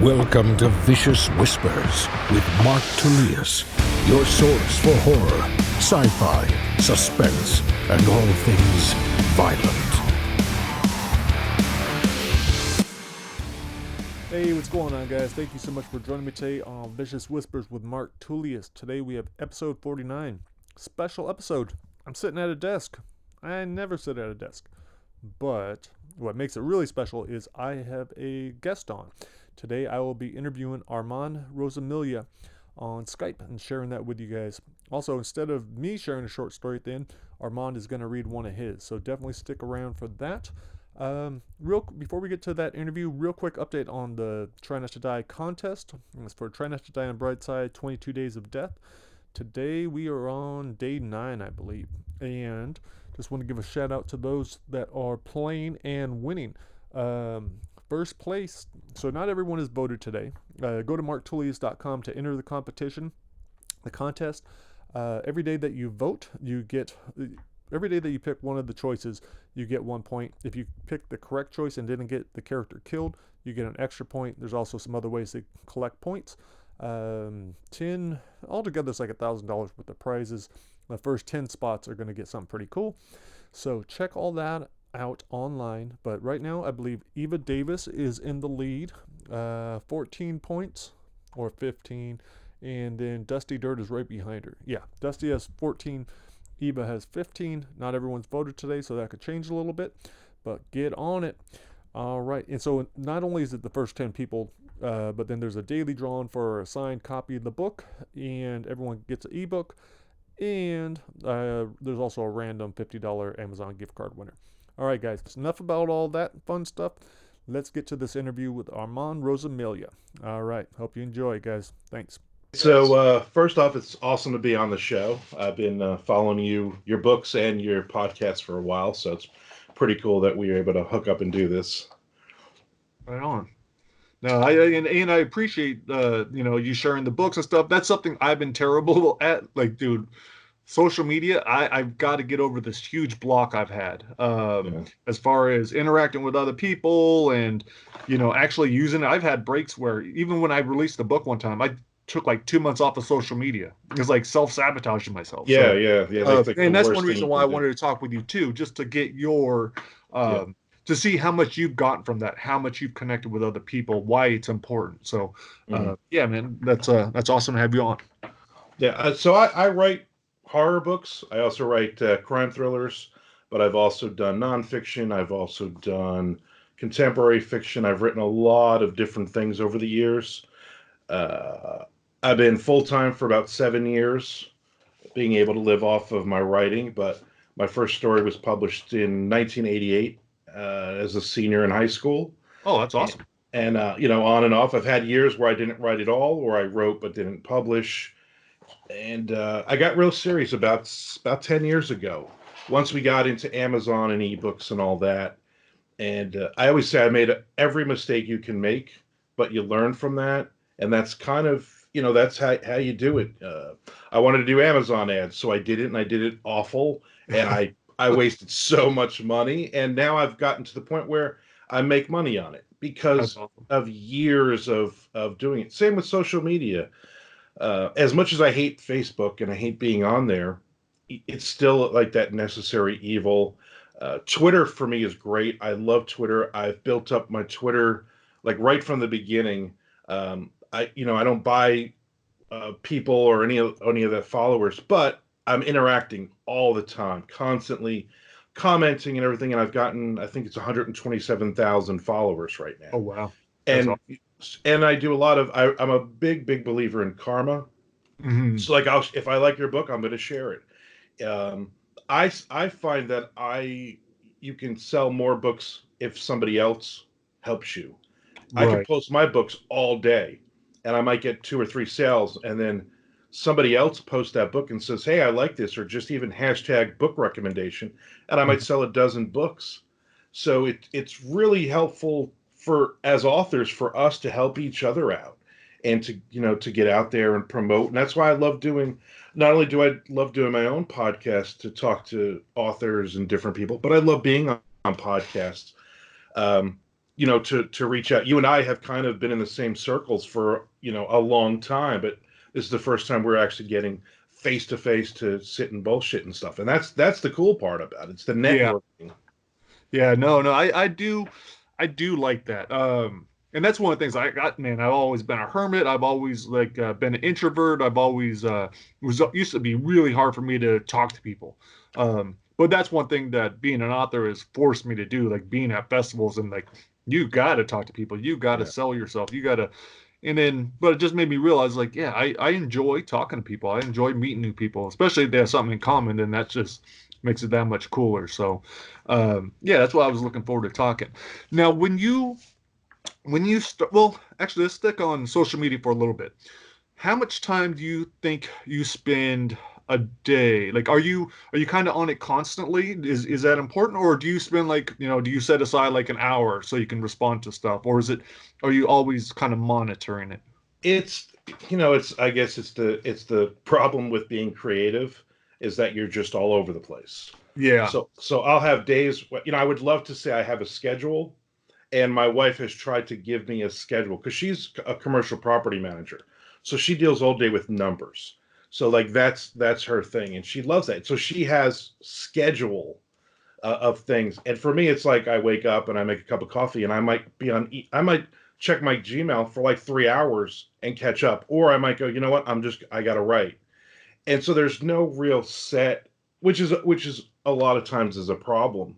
Welcome to Vicious Whispers with Mark Tullius, your source for horror, sci-fi, suspense, and all things violent. Hey, what's going on, guys? Thank you so much for joining me today on Vicious Whispers with Mark Tullius. Today we have episode 49, special episode. I'm sitting at a desk. I never sit at a desk, but what makes it really special is I have a guest on. Today I will be interviewing Armand Rosamilia on Skype and sharing that with you guys. Also, instead of me sharing a short story at the end, Armand is going to read one of his, so definitely stick around for that. Before we get to that interview, real quick update on the Try Not to Die contest. It's for Try Not to Die on Brightside, 22 Days of Death. Today we are on day 9, I believe, and just want to give a shout out to those that are playing and winning. First place, so not everyone is voted today. Go to marktullius.com to enter the competition, the contest. Every day that you vote, every day that you pick one of the choices, you get 1 point. If you pick the correct choice and didn't get the character killed, you get an extra point. There's also some other ways to collect points. 10 altogether, it's like $1,000 worth of prizes. The first 10 spots are going to get something pretty cool. So check all that out online. But right now, I believe Eva Davis is in the lead, 14 points or 15, and then Dusty Dirt is right behind her. Yeah, Dusty has 14. Eva has 15. Not everyone's voted today, so that could change a little bit, but get on it. All right, and so not only is it the first 10 people, but then there's a daily drawing for a signed copy of the book, and everyone gets an ebook, and there's also a random $50 Amazon gift card winner. All right, guys, enough about all that fun stuff. Let's get to this interview with Armand Rosamilia. All right, hope you enjoy, guys. Thanks. So first off, it's awesome to be on the show. I've been following your books and your podcast for a while, so it's pretty cool that we were able to hook up and do this. Right on. No, I appreciate you sharing the books and stuff. That's something I've been terrible at. Like, dude, social media, I've got to get over this huge block I've had as far as interacting with other people and actually using it. I've had breaks where even when I released the book one time, I took like 2 months off of social media. It's like self-sabotaging myself. Yeah. That's like and that's one reason why I wanted to talk with you too, just to get your to see how much you've gotten from that, how much you've connected with other people, why it's important. So yeah, man, that's awesome to have you on. Yeah, so I write horror books. I also write crime thrillers, but I've also done nonfiction. I've also done contemporary fiction. I've written a lot of different things over the years. I've been full-time for about 7 years, being able to live off of my writing, but my first story was published in 1988 as a senior in high school. Oh, that's awesome. And on and off. I've had years where I didn't write at all, or I wrote but didn't publish. And I got real serious about 10 years ago, once we got into Amazon and ebooks and all that. And I always say I made every mistake you can make, but you learn from that. And that's kind of, that's how you do it. I wanted to do Amazon ads, so I did it, and I did it awful. And I wasted so much money. And now I've gotten to the point where I make money on it because of years of doing it. Same with social media. As much as I hate Facebook and I hate being on there, it's still like that necessary evil. Twitter for me is great. I love Twitter. I've built up my Twitter like right from the beginning. I don't buy people or any of the followers, but I'm interacting all the time, constantly commenting and everything. And I've gotten, I think it's 127,000 followers right now. Oh, wow. And I do a lot of, I'm a big believer in karma. Mm-hmm. So like, if I like your book, I'm going to share it. I find that you can sell more books if somebody else helps you. Right. I can post my books all day and I might get 2 or 3 sales, and then somebody else posts that book and says, hey, I like this, or just even hashtag book recommendation, and I might sell a dozen books. So it's really helpful as authors for us to help each other out and to get out there and promote. And that's why I love not only do I love doing my own podcast to talk to authors and different people, but I love being on podcasts. to reach out. You and I have kind of been in the same circles for, a long time, but this is the first time we're actually getting face to face to sit and bullshit and stuff. And that's the cool part about it. It's the Yeah. networking. Yeah, no, I do like that. And that's one of the things I got, man. I've always been a hermit. I've always been an introvert. I've always was used to be really hard for me to talk to people. But that's one thing that being an author has forced me to do, like being at festivals and like you got to talk to people. You got to Yeah. sell yourself. You got to, and then, but it just made me realize, like, yeah, I enjoy talking to people. I enjoy meeting new people, especially if they have something in common, and that just makes it that much cooler. So, yeah, that's why I was looking forward to talking. Now, when you start, well, actually, let's stick on social media for a little bit. How much time do you think you spend a day? Like, are you kind of on it constantly? Is that important, or do you spend do you set aside like an hour so you can respond to stuff, or are you always kind of monitoring it? It's it's I guess it's the problem with being creative is that you're just all over the place. Yeah. So I'll have days, I would love to say I have a schedule, and my wife has tried to give me a schedule because she's a commercial property manager. So she deals all day with numbers. So like that's her thing, and she loves that. So she has schedule of things. And for me, it's like I wake up and I make a cup of coffee, and I might check my Gmail for like 3 hours and catch up, or I might go, you know what, I got to write. And so there's no real set, which is a lot of times is a problem.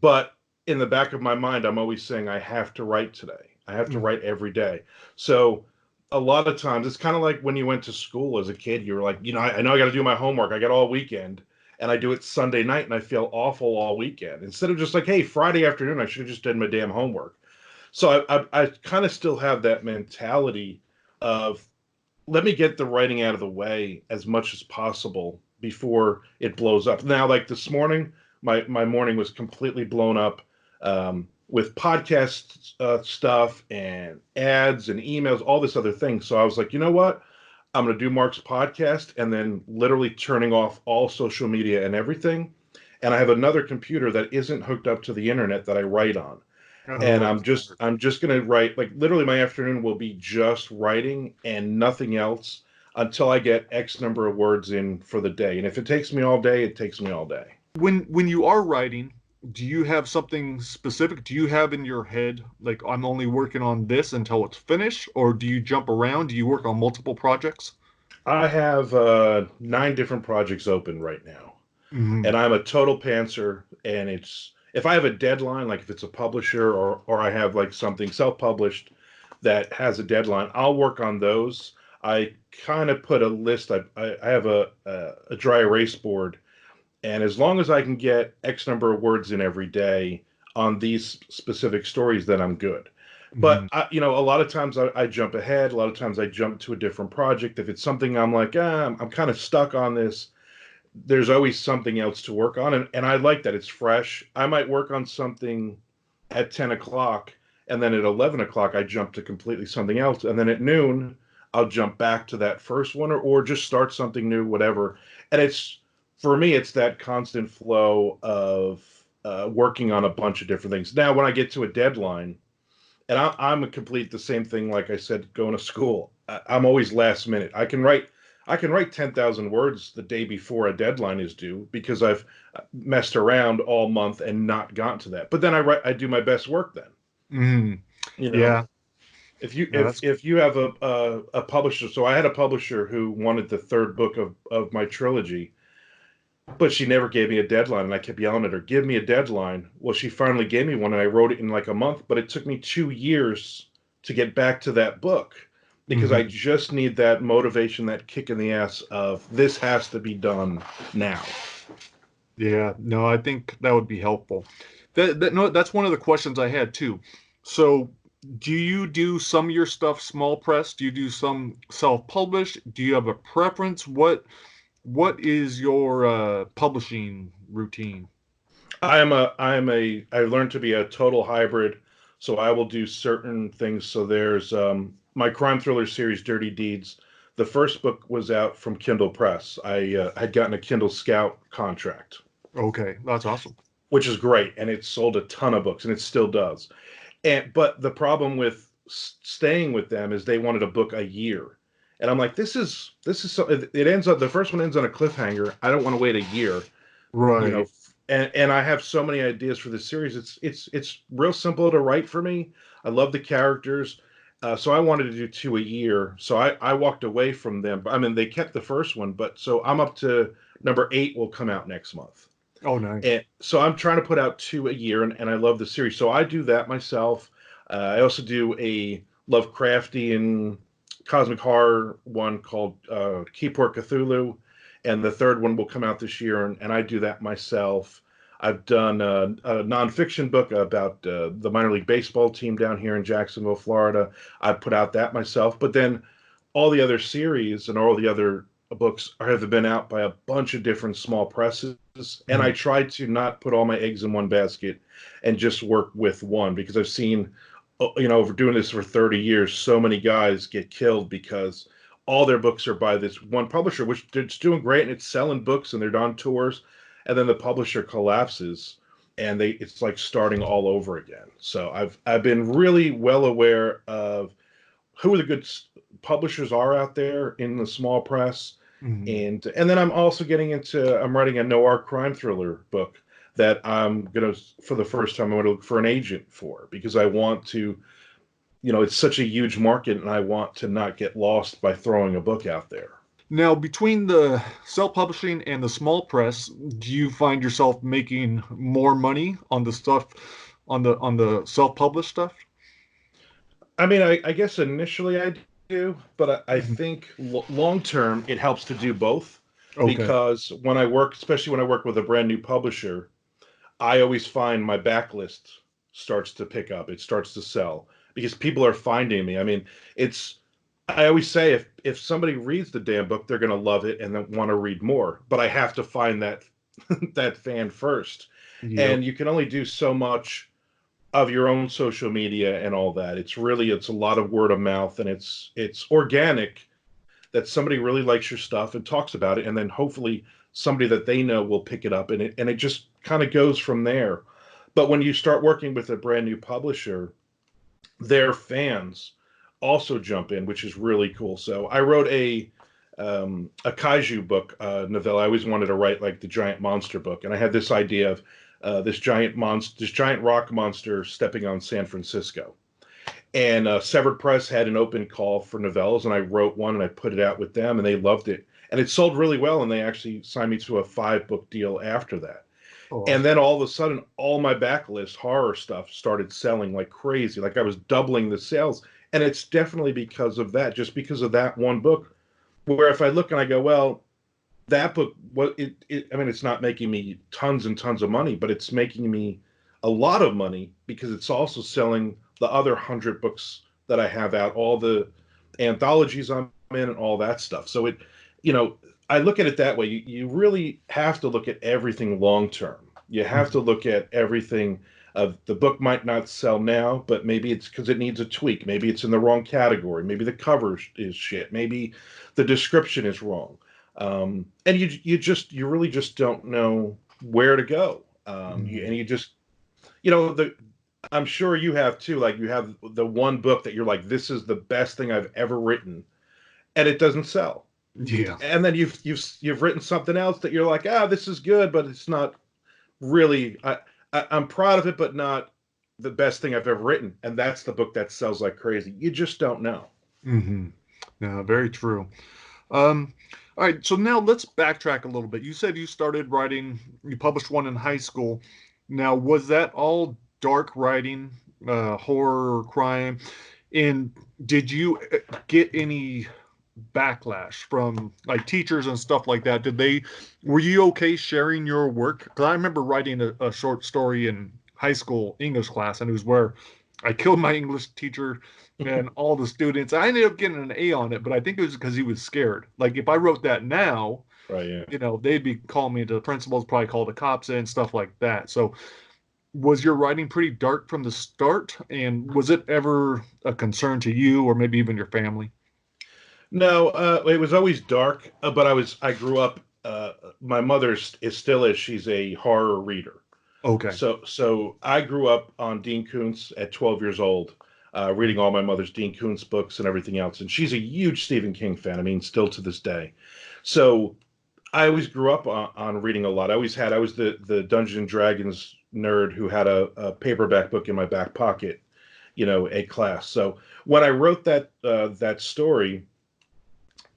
But in the back of my mind, I'm always saying I have to write today. I have to Mm. write every day. So a lot of times it's kind of like when you went to school as a kid, you were like, I know I got to do my homework. I got all weekend, and I do it Sunday night, and I feel awful all weekend. Instead of just like, hey, Friday afternoon, I should have just done my damn homework. So I kind of still have that mentality of let me get the writing out of the way as much as possible before it blows up. Now, like this morning, my morning was completely blown up with podcast stuff and ads and emails, all this other thing. So I was like, you know what? I'm going to do Mark's podcast and then literally turning off all social media and everything. And I have another computer that isn't hooked up to the internet that I write on, and Oh, I'm just gonna write, like, literally my afternoon will be just writing and nothing else until I get X number of words in for the day. And if it takes me all day, it takes me all day. when you are writing, do you have something specific? Do you have in your head like I'm only working on this until it's finished, or do you jump around? Do you work on multiple projects? I have 9 different projects open right now, Hmm. and I'm a total pantser. And it's if I have a deadline, like if it's a publisher or I have like something self-published that has a deadline, I'll work on those. I kind of put a list. I have a dry erase board. And as long as I can get X number of words in every day on these specific stories, then I'm good. Hmm. But a lot of times I jump ahead. A lot of times I jump to a different project. If it's something I'm like, I'm kind of stuck on this, there's always something else to work on. And I like that it's fresh. I might work on something at 10 o'clock, and then at 11 o'clock, I jump to completely something else. And then at noon, I'll jump back to that first one, or just start something new, whatever. And for me, it's that constant flow of working on a bunch of different things. Now, when I get to a deadline, and I'm a complete the same thing, like I said, going to school, I'm always last minute. I can write 10,000 words the day before a deadline is due because I've messed around all month and not gotten to that. But then I do my best work then. Hmm. You know, Yeah. if you Yeah. if if you have a publisher, so I had a publisher who wanted the third book of my trilogy, but she never gave me a deadline, and I kept yelling at her, "Give me a deadline." Well, she finally gave me one, and I wrote it in like a month, but it took me 2 years to get back to that book because I Hmm. just need that motivation, that kick in the ass of this has to be done now. Yeah. No, I think that would be helpful. No, that's one of the questions I had too. So, do you do some of your stuff small press? Do you do some self-published? Do you have a preference? What is your publishing routine? I learned to be a total hybrid, so I will do certain things. So there's my crime thriller series, Dirty Deeds. The first book was out from Kindle Press. I had gotten a Kindle Scout contract, Okay, that's awesome. which is great, and it sold a ton of books, and it still does. But the problem with staying with them is they wanted a book a year. And I'm like, this is so, it ends up, the first one ends on a cliffhanger. I don't want to wait a year, you know. Right. And I have so many ideas for this series. It's real simple to write for me. I love the characters. So I wanted to do two a year. So I walked away from them. I mean, they kept the first one, but so I'm up to number 8 will come out next month. Oh, nice. And so I'm trying to put out two a year, and I love the series. So I do that myself. I also do a Lovecraftian cosmic horror one called Keyport Cthulhu, and the third one will come out this year, and I do that myself. I've done a nonfiction book about the minor league baseball team down here in Jacksonville, Florida. I put out that myself, but then all the other series and all the other books have been out by a bunch of different small presses, and I tried to not put all my eggs in one basket and just work with one, because I've seen, over doing this for 30 years, so many guys get killed because all their books are by this one publisher, which it's doing great and it's selling books and they're on tours, and then the publisher collapses and it's like starting all over again. So I've been really well aware of who the good publishers are out there in the small press. Mhm. And then I'm also I'm writing a noir crime thriller book that I'm gonna, for the first time, I'm gonna look for an agent for, because I want to, it's such a huge market and I want to not get lost by throwing a book out there. Now, between the self-publishing and the small press, do you find yourself making more money on the stuff on the self-published stuff? I mean, I guess initially I do, but I Mhm. think long term it helps to do both, Okay. because when I work, especially when I work with a brand new publisher, I always find my backlist starts to pick up. It starts to sell because people are finding me. I mean, it's I always say, if somebody reads the damn book, they're going to love it and then want to read more. But I have to find that that fan first, Yep. and you can only do so much of your own social media and all that. It's a lot of word of mouth, and it's organic, that somebody really likes your stuff and talks about it, and then hopefully somebody that they know will pick it up, and it just kind of goes from there. But when you start working with a brand new publisher, their fans also jump in, which is really cool. So I wrote a kaiju book, novella. I always wanted to write like the giant monster book, and I had this idea of this giant rock monster stepping on San Francisco. And Severed Press had an open call for novellas, and I wrote one and I put it out with them, and they loved it, and it sold really well, and they actually signed me to a 5-book deal after that. Oh, And then all of a sudden, all my backlist horror stuff started selling like crazy. Like I was doubling the sales. And it's definitely because of that, just because of that one book. Where if I look and I go, well, that book, I mean, it's not making me tons and tons of money, but it's making me a lot of money because it's also selling the other 100 books that I have out, all the anthologies I'm in, and all that stuff. So you know, I look at it that way. You really have to look at everything long term. You have to look at everything. The book might not sell now, but maybe it's because it needs a tweak. Maybe it's in the wrong category. Maybe the cover is shit. Maybe the description is wrong. And you really just don't know where to go. And you just, the I'm sure you have too. Like you have the one book that you're like, this is the best thing I've ever written, and it doesn't sell. yeah. And then you've written something else that you're like, this is good, but it's not really. I'm proud of it, but not the best thing I've ever written. And that's the book that sells like crazy. You just don't know. Mm-hmm. Yeah, very true. Um, all right, so now let's backtrack a little bit. You said you started writing, you published one in high school. Now, was that all dark writing, horror or crime? And did you get any backlash from like teachers and stuff like that? Were you okay sharing your work? Because I remember writing a short story in high school English class, and it was where I killed my English teacher and all the students. I ended up getting an A on it, but I think it was because he was scared. Like if I wrote that now, Right? Yeah. they'd be calling me to the principals, probably call the cops in, stuff like that. So was your writing pretty dark from the start? And was it ever a concern to you or maybe even your family? No, it was always dark, but I grew up. My mother is still is. She's a horror reader. Okay. So I grew up on Dean Koontz at 12 years old, reading all my mother's Dean Koontz books and everything else. And she's a huge Stephen King fan. I mean, still to this day. So I always grew up on reading a lot. I was the Dungeons and Dragons nerd who had a paperback book in my back pocket, at class. So when I wrote that story,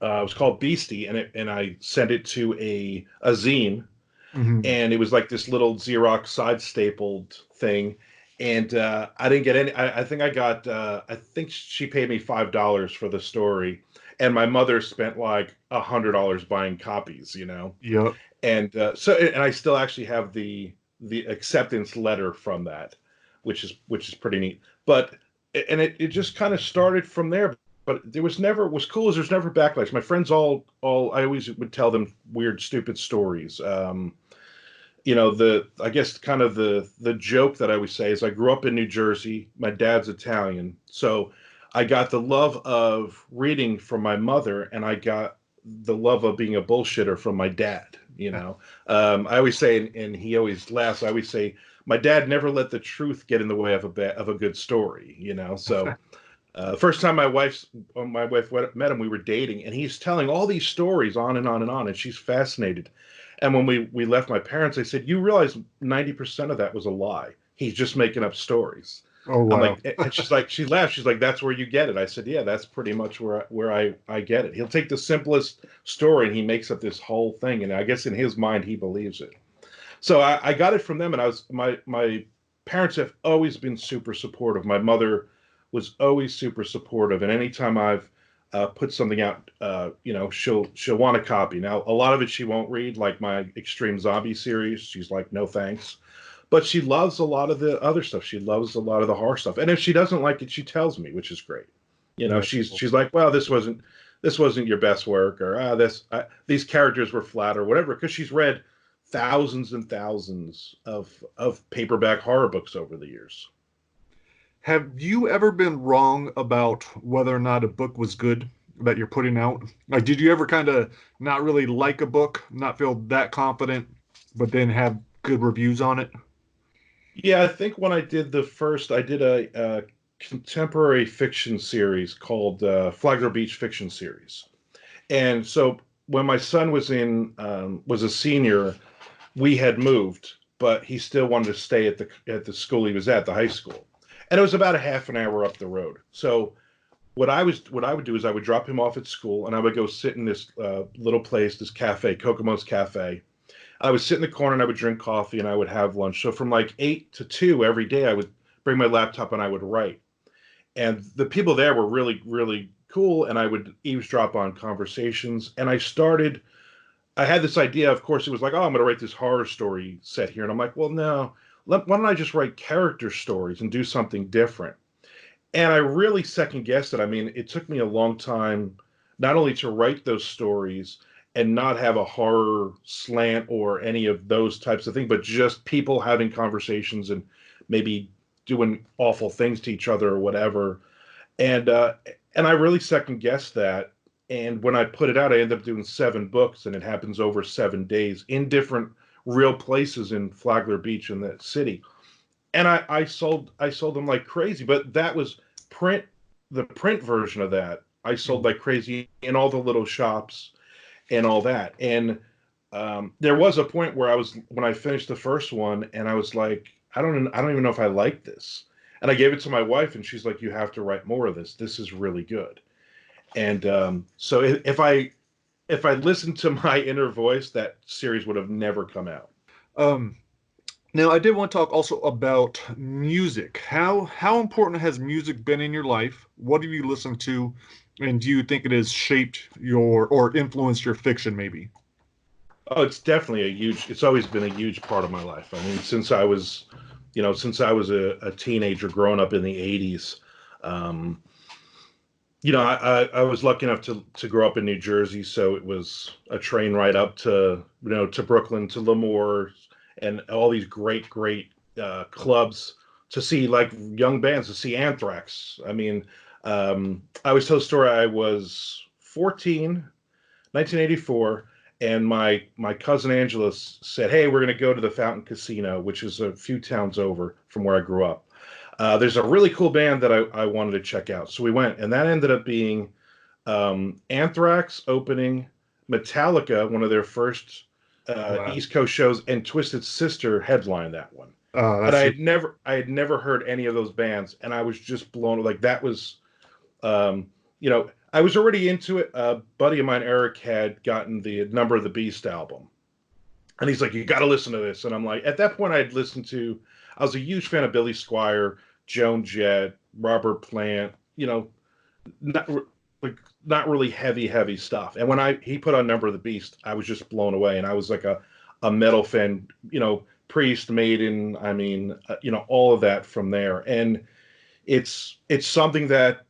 it was called Beastie, and I sent it to a zine, Hmm. and it was like this little Xerox side stapled thing. And I didn't get any. I think I got. I think she paid me $5 for the story, and my mother spent like $100 buying copies. Yep. And I still actually have the acceptance letter from that, which is pretty neat. But and it just kind of started from there. But there was never what's cool is there's never backlash. My friends all I always would tell them weird, stupid stories. The I guess kind of the joke that I always say is I grew up in New Jersey. My dad's Italian, so I got the love of reading from my mother, and I got the love of being a bullshitter from my dad. I always say, and he always laughs. I always say my dad never let the truth get in the way of a good story. So. First time my wife met him, we were dating, and he's telling all these stories on and on and on, and she's fascinated. And when we left my parents, I said, "You realize 90% of that was a lie. He's just making up stories." Oh, I'm wow. like, and she's like, she laughed. She's like, "That's where you get it." I said, "Yeah, that's pretty much where I get it." He'll take the simplest story and he makes up this whole thing, and I guess in his mind he believes it. So I got it from them, and my parents have always been super supportive. My mother was always super supportive, and anytime I've put something out, she'll want a copy. Now, a lot of it she won't read, like my Extreme Zombie series. She's like, no thanks. But she loves a lot of the other stuff. She loves a lot of the horror stuff, and if she doesn't like it, she tells me, which is great. That's cool. She's like, well, this wasn't your best work, or these characters were flat, or whatever, because she's read thousands and thousands of paperback horror books over the years. Have you ever been wrong about whether or not a book was good that you're putting out? Like, did you ever kind of not really like a book, not feel that confident, but then have good reviews on it? Yeah, I think when I did a contemporary fiction series called Flagler Beach Fiction Series. And so when my son was a senior, we had moved, but he still wanted to stay at the school he was at, the high school. And it was about a half an hour up the road. So what I would do is I would drop him off at school, and I would go sit in this little place, this cafe, Kokomo's Cafe. I would sit in the corner and I would drink coffee and I would have lunch. So from like 8 to 2 every day, I would bring my laptop and I would write. And the people there were really, really cool. And I would eavesdrop on conversations. And I had this idea. Of course, it was like, oh, I'm going to write this horror story set here. And I'm like, well, no, why don't I just write character stories and do something different? And I really second guessed it. I mean, it took me a long time not only to write those stories and not have a horror slant or any of those types of things, but just people having conversations and maybe doing awful things to each other or whatever. And I really second guessed that. And when I put it out, I ended up doing 7 books, and it happens over 7 days in different real places in Flagler Beach in the city. And I sold them like crazy. But that was print the print version of that. I sold like crazy in all the little shops and all that. And there was a point where when I finished the first one, and I was like, I don't even know if I like this. And I gave it to my wife, and she's like, you have to write more of this. This is really good. And so if I listened to my inner voice, that series would have never come out. Um, Now, I did want to talk also about music. How important has music been in your life? What have you listened to, and do you think it has shaped your or influenced your fiction, maybe? Oh, it's always been a huge part of my life. I mean, since I was a teenager growing up in the 80s. Um, I was lucky enough to grow up in New Jersey, so it was a train ride up to Brooklyn, to Lemoore, and all these great clubs to see like young bands, to see Anthrax. I mean, I always tell the story. I was 14, 1984, and my cousin Angela said, "Hey, we're going to go to the Fountain Casino, which is a few towns over from where I grew up. There's a really cool band that I wanted to check out." So we went, and that ended up being Anthrax opening, Metallica, one of their first Wow. East Coast shows, and Twisted Sister headlined that one. Oh, And that's super. I had never heard any of those bands, and I was just blown. Like that was, I was already into it. A buddy of mine, Eric, had gotten the Number of the Beast album, and he's like, "You got to listen to this." And I'm like, at that point, I'd listened to. I was a huge fan of Billy Squier, Joan Jett, Robert Plant. Not like not really heavy stuff. And when he put on Number of the Beast, I was just blown away, and I was like a metal fan. Priest, Maiden. I mean, all of that from there. And it's something that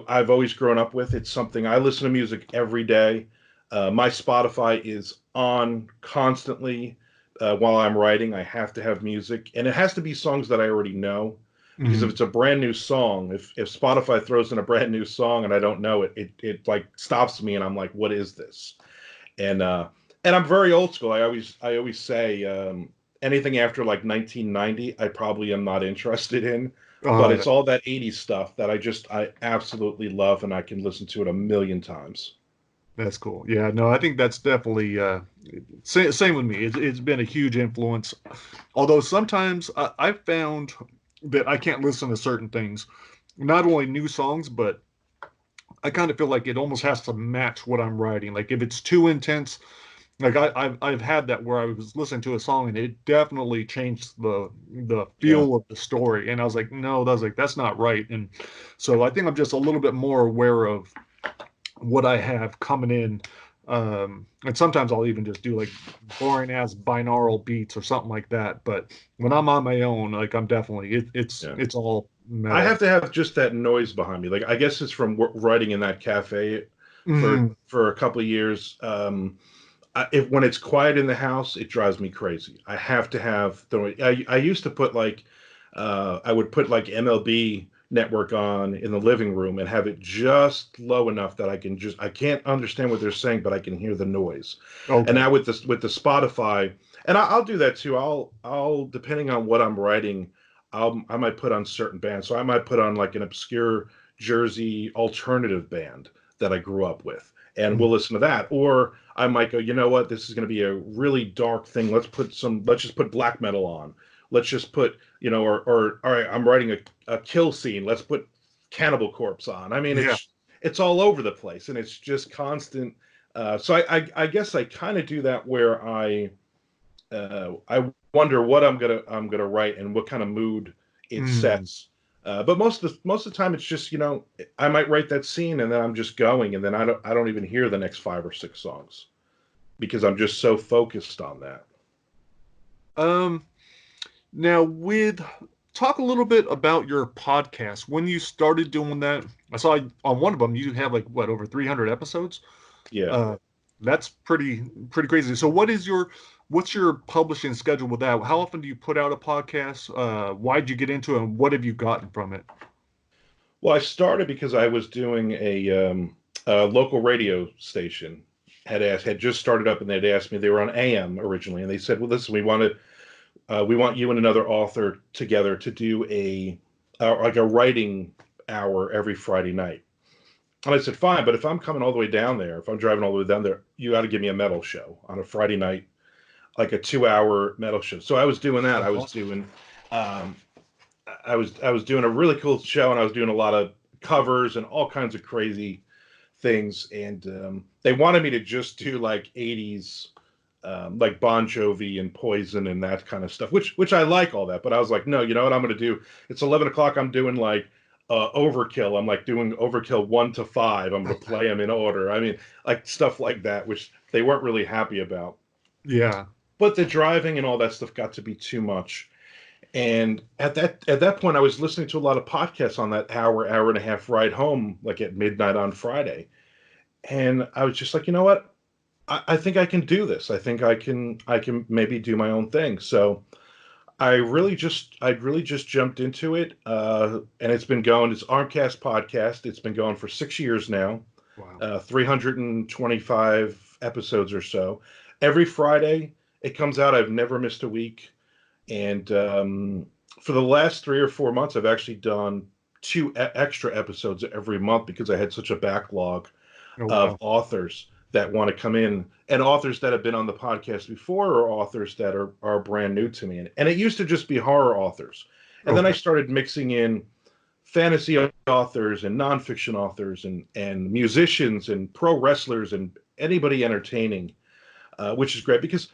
I've always grown up with. It's something I listen to music every day. My Spotify is on constantly while I'm writing. I have to have music, and it has to be songs that I already know. Because if Mhm. it's a brand new song, if Spotify throws in a brand new song and I don't know it, it like stops me, and I'm like, what is this? And I'm very old school. I always say anything after like 1990, I probably am not interested in. But Oh, it's all that 80s stuff that I absolutely love, and I can listen to it a million times. that's cool. Yeah, no, I think that's definitely same with me. It's been a huge influence. Although sometimes I've found that I can't listen to certain things, not only new songs, but I kind of feel like it almost has to match what I'm writing. Like if it's too intense, like I've had that where I was listening to a song and it definitely changed the Yeah. feel of the story, and I was like, no, that's not right. And so I think I'm just a little bit more aware of what I have coming in. And sometimes I'll even just do like boring ass binaural beats or something like that. But when I'm on my own, like I'm definitely Yeah. it's all I metal. have to have just that noise behind me. Like I guess it's from writing in that cafe Mm, for a couple of years. If when it's quiet in the house, it drives me crazy. I have to have the. I used to put like, I would put like MLB Network on in the living room and have it just low enough that I can't understand what they're saying, but I can hear the noise. And okay. now with the Spotify, and I'll do that too. I'll depending on what I'm writing, I might put on certain bands. So I might put on like an obscure Jersey alternative band that I grew up with, and Mm, we'll listen to that. Or I might go, you know what, this is going to be a really dark thing. Let's just put black metal on. Let's just put, or all right, I'm writing a kill scene. Let's put Cannibal Corpse on. I mean, yeah. it's all over the place, and it's just constant. So I guess I kind of do that where I wonder what I'm gonna write and what kind of mood it Mm. sets. But most of the time, it's just I might write that scene and then I'm just going, and then I don't even hear the next 5 or 6 songs because I'm just so focused on that. Um. Now, with talk a little bit about your podcast. When you started doing that, I saw on one of them you have like what over 300 episodes. Yeah. Uh, that's pretty crazy. So, what's your publishing schedule with that? How often do you put out a podcast? Why'd you get into it, and what have you gotten from it? Well, I started because I was doing a local radio station had just started up, and they'd asked me. They were on AM originally, and they said, "Well, listen, we want you and another author together to do like a writing hour every Friday night." And I said, "Fine, but if I'm coming all the way down there, if I'm driving all the way down there, you got to give me a metal show on a Friday night, like a 2 hour metal show." So I was doing that. Oh, awesome. Um, I was doing a really cool show, and I was doing a lot of covers and all kinds of crazy things. And they wanted me to just do like 80s, like Bon Jovi and Poison and that kind of stuff, which I like all that. But I was like, no, you know what I'm going to do? It's 11 o'clock. I'm doing like Overkill. I'm like doing Overkill 1 to 5. I'm going to play them in order. I mean, like stuff like that, which they weren't really happy about. Yeah. But the driving and all that stuff got to be too much. And at that point, I was listening to a lot of podcasts on that hour and a half ride home, like at midnight on Friday. And I was just like, you know what? I think I can do this. I think I can maybe do my own thing. So I really just jumped into it, and it's been going. It's Armcast podcast. It's been going for 6 years now. Wow. 325 episodes or so. Every Friday it comes out. I've never missed a week. And for the last 3 or 4 months, I've actually done two extra episodes every month because I had such a backlog Oh of wow. authors that want to come in, and authors that have been on the podcast before, or authors that are brand new to me. And it used to just be horror authors. And then I Okay. started mixing in fantasy authors and nonfiction authors and musicians and pro wrestlers and anybody entertaining, which is great because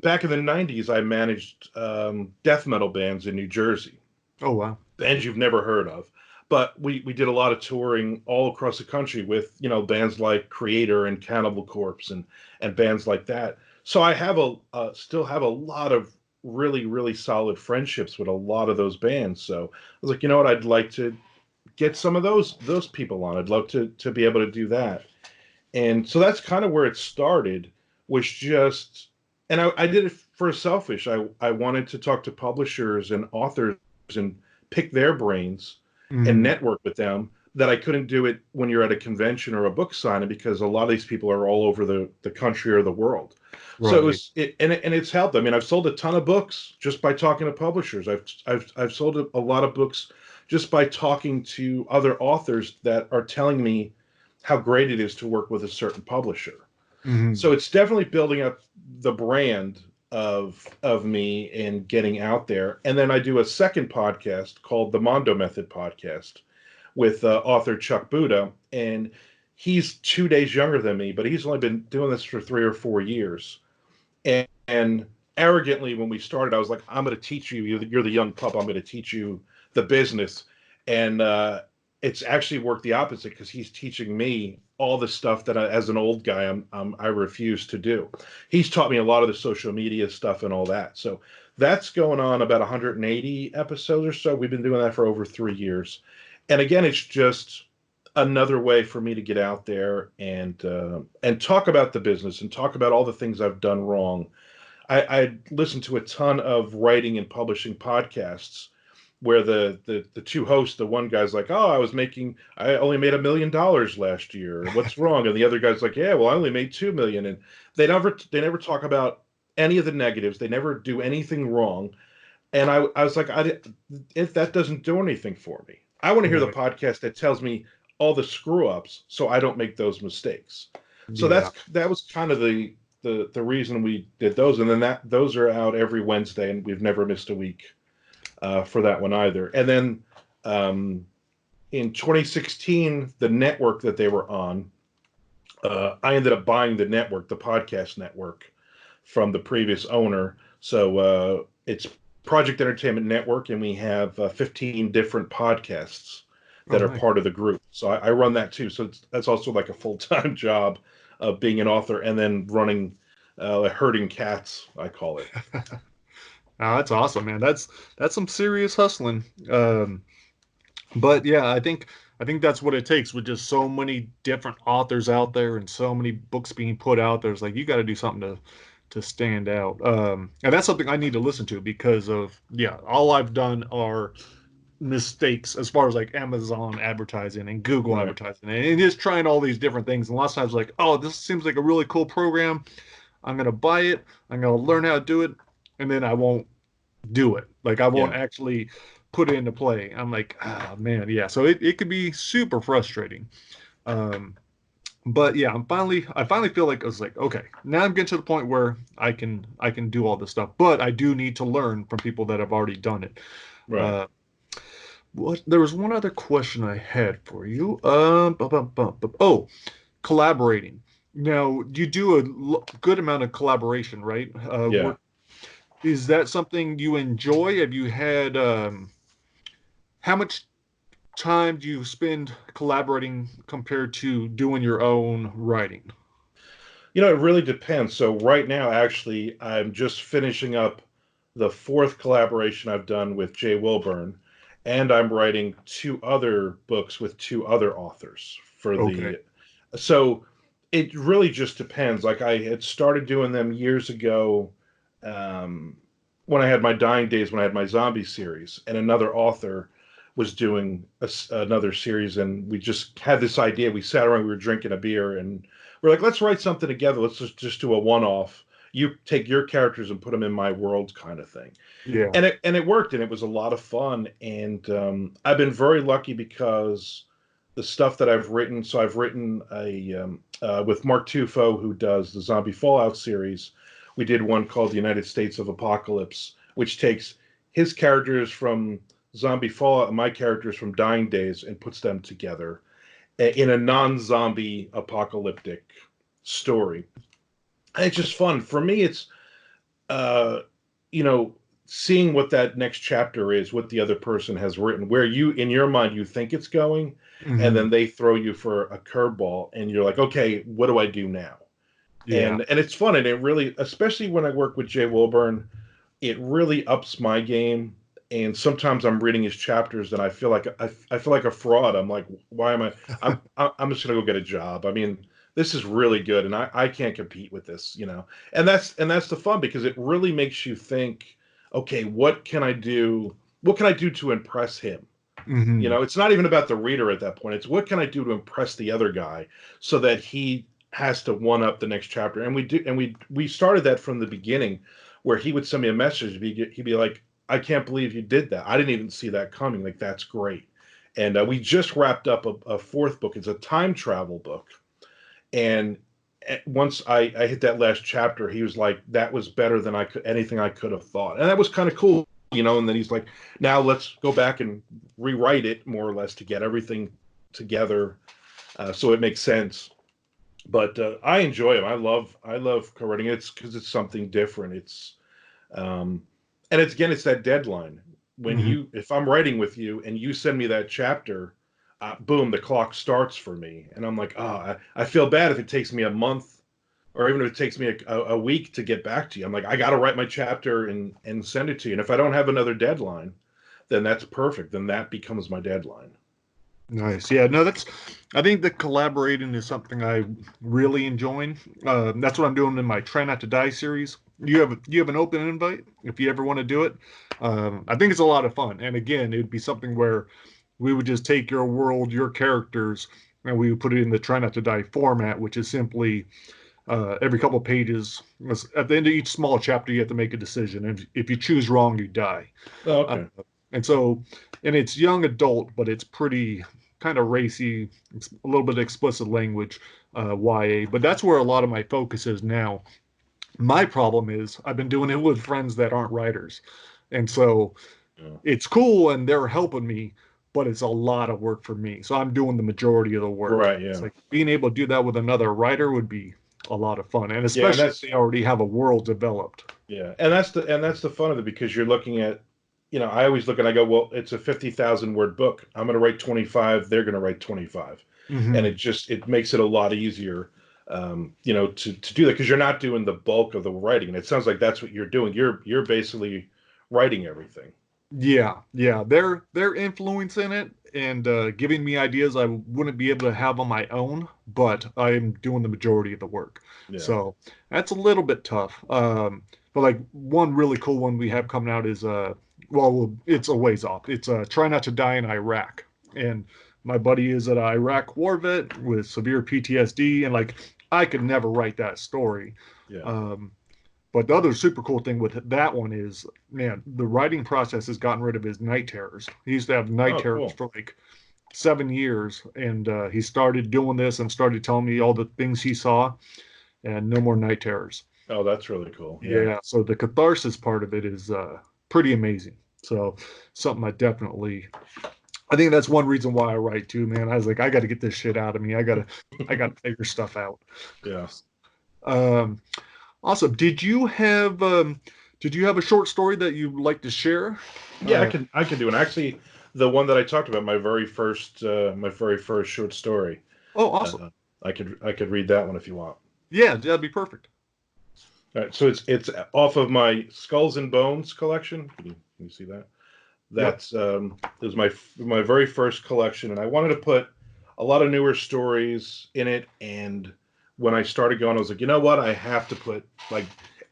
back in the 90s, I managed death metal bands in New Jersey, Oh wow. bands you've never heard of. But we did a lot of touring all across the country with, bands like Creator and Cannibal Corpse and bands like that. So I have still have a lot of really, really solid friendships with a lot of those bands. So I was like, you know what, I'd like to get some of those people on. I'd love to be able to do that. And so that's kind of where it started, was just, and I did it for selfish. I wanted to talk to publishers and authors and pick their brains and Mm, network with them, that I couldn't do it when you're at a convention or a book signing, because a lot of these people are all over the country or the world. So right. and it's helped. I mean, I've sold a ton of books just by talking to publishers. I've sold a lot of books just by talking to other authors that are telling me how great it is to work with a certain publisher. Mm, So it's definitely building up the brand of me and getting out there. And then I do a second podcast called the Mondo Method podcast with author Chuck Buda, and he's 2 days younger than me, but he's only been doing this for 3 or 4 years. And arrogantly, when we started, I was like, I'm going to teach you. You're the young pup. I'm going to teach you the business. And it's actually worked the opposite, because he's teaching me all the stuff that as an old guy, I refuse to do. He's taught me a lot of the social media stuff and all that. So that's going on about 180 episodes or so. We've been doing that for over 3 years. And again, it's just another way for me to get out there and talk about the business and talk about all the things I've done wrong. I listened to a ton of writing and publishing podcasts where the two hosts, the one guy's like, "Oh, I only made $1 million last year. What's wrong?" And the other guy's like, "Yeah, well, I only made 2 million." And they never talk about any of the negatives. They never do anything wrong. And I was like, if that doesn't do anything for me, I want to hear the right. podcast that tells me all the screw ups so I don't make those mistakes. So Yeah. that was kind of the reason we did those. And then those are out every Wednesday, and we've never missed a week for that one either. And then um, in 2016, the network that they were on, I ended up buying the network, the podcast network, from the previous owner. So it's Project Entertainment Network, and we have 15 different podcasts Oh that are nice. part of the group. So I run that too. So that's also like a full time job of being an author and then running, herding cats, I call it. Oh, that's awesome, man. That's some serious hustling. But yeah, I think that's what it takes with just so many different authors out there and so many books being put out there. It's like you got to do something to stand out. And that's something I need to listen to because of yeah, all I've done are mistakes as far as like Amazon advertising and Google Right. advertising and just trying all these different things. And lots of times like, oh, this seems like a really cool program. I'm gonna buy it. I'm gonna learn how to do it, and then I won't do it. Like I won't Yeah. actually put it into play. I'm like, ah, man, yeah. So it could be super frustrating. Um, but yeah, I finally feel like I was like, okay, now I'm getting to the point where I can do all this stuff, but I do need to learn from people that have already done it. Right. Uh, what there was one other question I had for you. Oh, collaborating. Now you do a good amount of collaboration, right? Yeah. Is that something you enjoy? Have you had how much time do you spend collaborating compared to doing your own writing? It really depends. So right now, actually, I'm just finishing up the fourth collaboration I've done with Jay Wilburn, and I'm writing two other books with two other authors for Okay. the. So it really just depends. Like I had started doing them years ago, um, when I had my Dying Days, when I had my zombie series, and another author was doing another series, and we just had this idea. We sat around, we were drinking a beer, and we're like, let's write something together. Let's just do a one-off. You take your characters and put them in my world, kind of thing. Yeah. And it worked, and it was a lot of fun. And I've been very lucky because the stuff that I've written. So I've written with Mark Tufo, who does the Zombie Fallout series. We did one called The United States of Apocalypse, which takes his characters from Zombie Fallout and my characters from Dying Days and puts them together in a non-zombie apocalyptic story. And it's just fun. For me, it's, you know, seeing what that next chapter is, what the other person has written, where you, in your mind, you think it's going, and then they throw you for a curveball, and you're like, okay, what do I do now? Yeah. And it's fun, and it really, especially when I work with Jay Wilburn, it really ups my game. And sometimes I'm reading his chapters, and I feel like I feel like a fraud. I'm like, why am I? I'm just gonna go get a job. I mean, this is really good, and I can't compete with this, you know. And that's the fun, because it really makes you think, okay, what can I do? What can I do to impress him? You know, it's not even about the reader at that point. It's what can I do to impress the other guy so that he has to one up the next chapter. And we started that from the beginning, where he would send me a message. He'd be like, I can't believe you did that. I didn't even see that coming. Like, that's great. And we just wrapped up a fourth book. It's a time travel book. And once I hit that last chapter, he was like, that was better than anything I could have thought. And that was kind of cool, you know. And then he's like, now let's go back and rewrite it more or less to get everything together, so it makes sense. But I enjoy him. I love co-writing. It's because it's something different. It's and it's that deadline. When if I'm writing with you and you send me that chapter, boom, the clock starts for me, and I'm like, I feel bad if it takes me a month, or even if it takes me a week to get back to you. I'm like, I got to write my chapter and send it to you. And if I don't have another deadline, then that's perfect. Then that becomes my deadline. Nice. Yeah, no, I think that collaborating is something I really enjoy. That's what I'm doing in my Try Not to Die series. You have an open invite if you ever want to do it. I think it's a lot of fun. And again, it'd be something where we would just take your world, your characters, and we would put it in the Try Not to Die format, which is simply every couple of pages. At the end of each small chapter, you have to make a decision. And if you choose wrong, you die. Oh, okay. And it's young adult, but it's pretty kind of racy, a little bit explicit language, YA. But that's where a lot of my focus is now. My problem is I've been doing it with friends that aren't writers. And so it's cool and they're helping me, but it's a lot of work for me. So I'm doing the majority of the work. Right, yeah. It's like being able to do that with another writer would be a lot of fun. And Yeah, especially if they already have a world developed. Yeah, and that's the fun of it, because you're looking at, you know, I always look and I go, well, it's a 50,000 word book. I'm going to write 25. They're going to write 25, and it makes it a lot easier, you know, to do that, because you're not doing the bulk of the writing. And it sounds like that's what you're doing. You're basically writing everything. Yeah. They're influencing it and giving me ideas I wouldn't be able to have on my own, but I'm doing the majority of the work. Yeah. So that's a little bit tough. But like one really cool one we have coming out is well, it's a ways off. It's Try Not to Die in Iraq. And my buddy is an Iraq war vet with severe PTSD, and like I could never write that story. Yeah. But the other super cool thing with that one is, man, the writing process has gotten rid of his night terrors. He used to have night terrors for like 7 years, and he started doing this and started telling me all the things he saw, and no more night terrors. Oh, that's really cool. Yeah. So the catharsis part of it is pretty amazing. So something I think that's one reason why I write too, man. I was like, I got to get this shit out of me. I got to figure stuff out. Yeah. Awesome. Did you have a short story that you'd like to share? Yeah, I can do it. Actually, the one that I talked about, my very first short story. Oh, awesome. I could read that one if you want. Yeah, that'd be perfect. All right, so it's off of my Skulls and Bones collection. Can you see that? That's it was my very first collection, and I wanted to put a lot of newer stories in it. And when I started going, I was like, you know what? I have to put, like,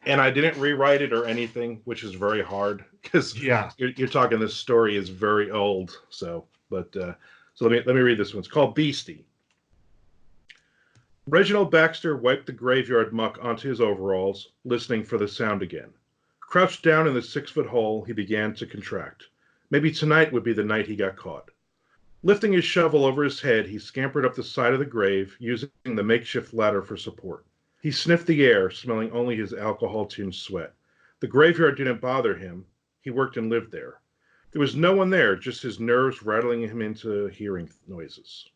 And I didn't rewrite it or anything, which is very hard because Yeah. you're talking this story is very old. So let me read this one. It's called Beastie. Reginald Baxter wiped the graveyard muck onto his overalls, listening for the sound again. Crouched down in the 6-foot hole, he began to contract. Maybe tonight would be the night he got caught. Lifting his shovel over his head, he scampered up the side of the grave, using the makeshift ladder for support. He sniffed the air, smelling only his alcohol-tinged sweat. The graveyard didn't bother him. He worked and lived there. There was no one there, just his nerves rattling him into hearing noises.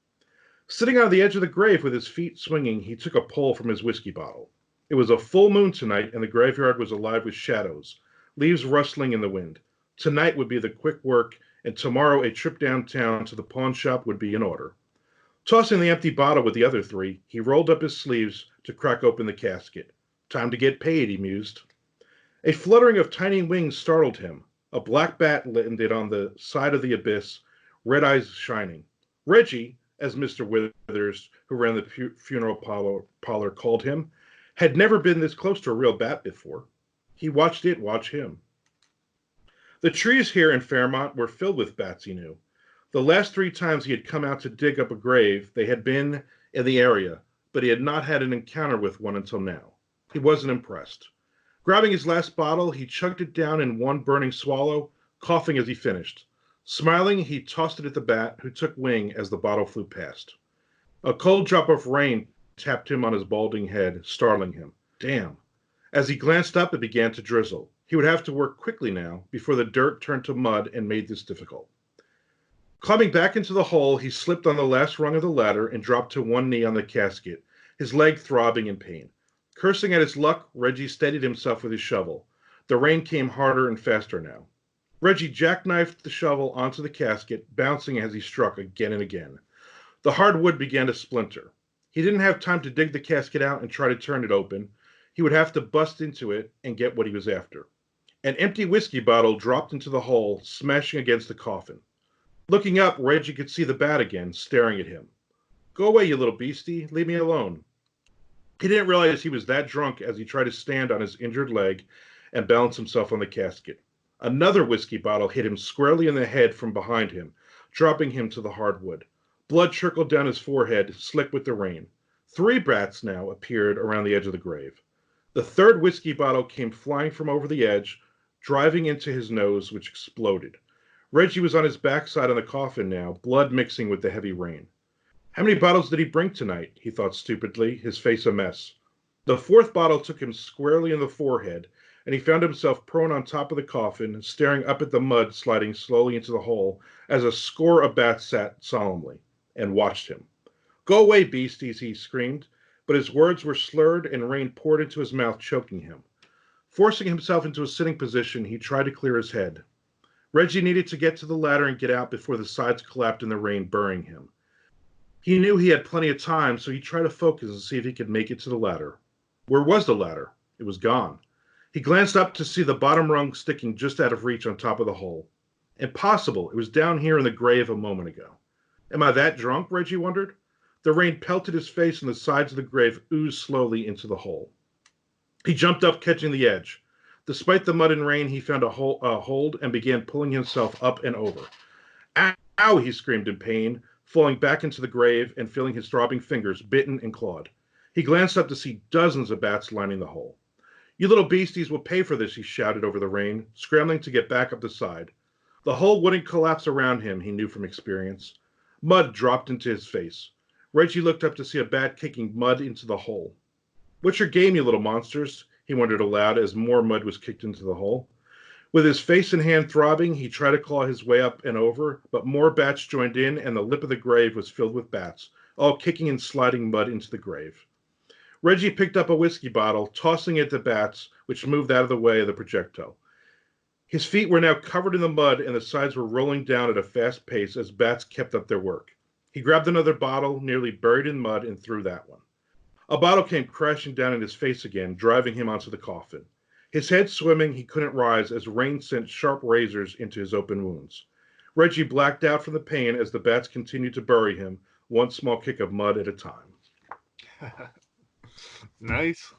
Sitting on the edge of the grave with his feet swinging, he took a pull from his whiskey bottle. It was a full moon tonight, and the graveyard was alive with shadows, leaves rustling in the wind. Tonight would be the quick work, and tomorrow a trip downtown to the pawn shop would be in order. Tossing the empty bottle with the other 3, he rolled up his sleeves to crack open the casket. Time to get paid, he mused. A fluttering of tiny wings startled him. A black bat landed on the side of the abyss, red eyes shining. Reggie, as Mr. Withers, who ran the funeral parlor, called him, had never been this close to a real bat before. He watched it watch him. The trees here in Fairmont were filled with bats, he knew. The last 3 times he had come out to dig up a grave, they had been in the area, but he had not had an encounter with one until now. He wasn't impressed. Grabbing his last bottle, he chugged it down in one burning swallow, coughing as he finished. Smiling, he tossed it at the bat, who took wing as the bottle flew past. A cold drop of rain tapped him on his balding head, startling him. Damn. As he glanced up, it began to drizzle. He would have to work quickly now, before the dirt turned to mud and made this difficult. Climbing back into the hole, he slipped on the last rung of the ladder and dropped to one knee on the casket, his leg throbbing in pain. Cursing at his luck, Reggie steadied himself with his shovel. The rain came harder and faster now. Reggie jackknifed the shovel onto the casket, bouncing as he struck again and again. The hard wood began to splinter. He didn't have time to dig the casket out and try to turn it open. He would have to bust into it and get what he was after. An empty whiskey bottle dropped into the hole, smashing against the coffin. Looking up, Reggie could see the bat again, staring at him. Go away, you little beastie. Leave me alone. He didn't realize he was that drunk as he tried to stand on his injured leg and balance himself on the casket. Another whiskey bottle hit him squarely in the head from behind him, dropping him to the hardwood. Blood trickled down his forehead, slick with the rain. 3 bats now appeared around the edge of the grave. The 3rd whiskey bottle came flying from over the edge, driving into his nose, which exploded. Reggie was on his backside on the coffin now, blood mixing with the heavy rain. How many bottles did he bring tonight? He thought stupidly, his face a mess. The 4th bottle took him squarely in the forehead, and he found himself prone on top of the coffin, staring up at the mud sliding slowly into the hole as a score of bats sat solemnly and watched him. Go away, beasties, he screamed, but his words were slurred and rain poured into his mouth, choking him. Forcing himself into a sitting position, he tried to clear his head. Reggie needed to get to the ladder and get out before the sides collapsed in the rain, burying him. He knew he had plenty of time, so he tried to focus and see if he could make it to the ladder. Where was the ladder? It was gone. He glanced up to see the bottom rung sticking just out of reach on top of the hole. Impossible. It was down here in the grave a moment ago. Am I that drunk? Reggie wondered. The rain pelted his face and the sides of the grave oozed slowly into the hole. He jumped up, catching the edge. Despite the mud and rain, he found a hold and began pulling himself up and over. Ow, he screamed in pain, falling back into the grave and feeling his throbbing fingers bitten and clawed. He glanced up to see dozens of bats lining the hole. You little beasties will pay for this, he shouted over the rain, scrambling to get back up the side. The hole wouldn't collapse around him, he knew from experience. Mud dropped into his face. Reggie looked up to see a bat kicking mud into the hole. What's your game, you little monsters? He wondered aloud as more mud was kicked into the hole. With his face and hand throbbing, he tried to claw his way up and over, but more bats joined in, and the lip of the grave was filled with bats, all kicking and sliding mud into the grave. Reggie picked up a whiskey bottle, tossing it at the bats, which moved out of the way of the projectile. His feet were now covered in the mud, and the sides were rolling down at a fast pace as bats kept up their work. He grabbed another bottle, nearly buried in mud, and threw that one. A bottle came crashing down in his face again, driving him onto the coffin. His head swimming, he couldn't rise as rain sent sharp razors into his open wounds. Reggie blacked out from the pain as the bats continued to bury him, one small kick of mud at a time. Nice.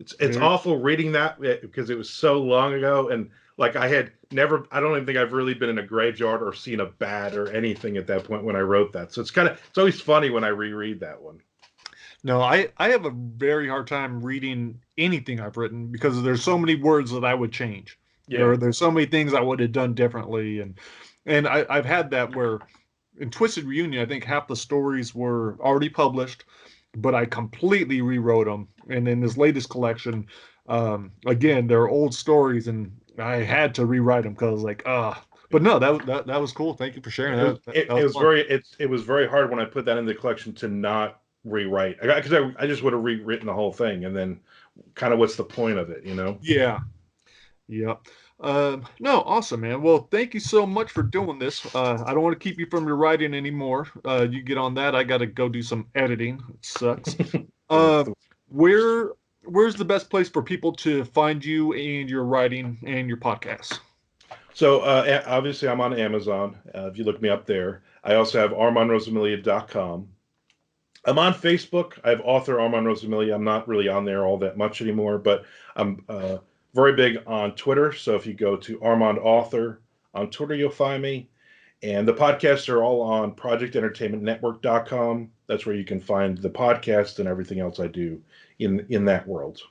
It's awful reading that because it was so long ago, and like I don't even think I've really been in a graveyard or seen a bat or anything at that point when I wrote that. So it's always funny when I reread that one. No, I have a very hard time reading anything I've written because there's so many words that I would change. Yeah. There's so many things I would have done differently, and I've had that where in Twisted Reunion, I think half the stories were already published, but I completely rewrote them. And in this latest collection, again, they're old stories, and I had to rewrite them because I was like, ah. But no, that was cool. Thank you for sharing that. That was fun. It was very hard when I put that in the collection to not rewrite because I just would have rewritten the whole thing, and then kind of what's the point of it, you know? Yeah. Yeah. No, awesome, man. Well, thank you so much for doing this. I don't want to keep you from your writing anymore. You get on that. I got to go do some editing. It sucks. Where where's the best place for people to find you and your writing and your podcast? So obviously I'm on Amazon. If you look me up there, I also have ArmandRosamilia.com. I'm on Facebook. I have author Armand Rosamilia. I'm not really on there all that much anymore, but I'm very big on Twitter. So if you go to Armand Author on Twitter, you'll find me. And the podcasts are all on projectentertainmentnetwork.com. That's where you can find the podcast and everything else I do in that world.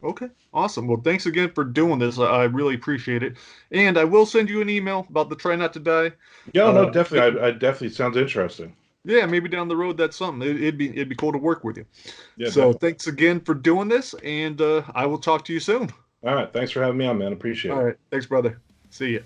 Okay, awesome. Well, thanks again for doing this. I really appreciate it. And I will send you an email about the Try Not to Die. Yeah, no, definitely. I definitely sounds interesting. Yeah, maybe down the road that's something. It'd be cool to work with you. Yeah. So thanks again for doing this, and I will talk to you soon. All right. Thanks for having me on, man. Appreciate it. All right. Thanks, brother. See ya.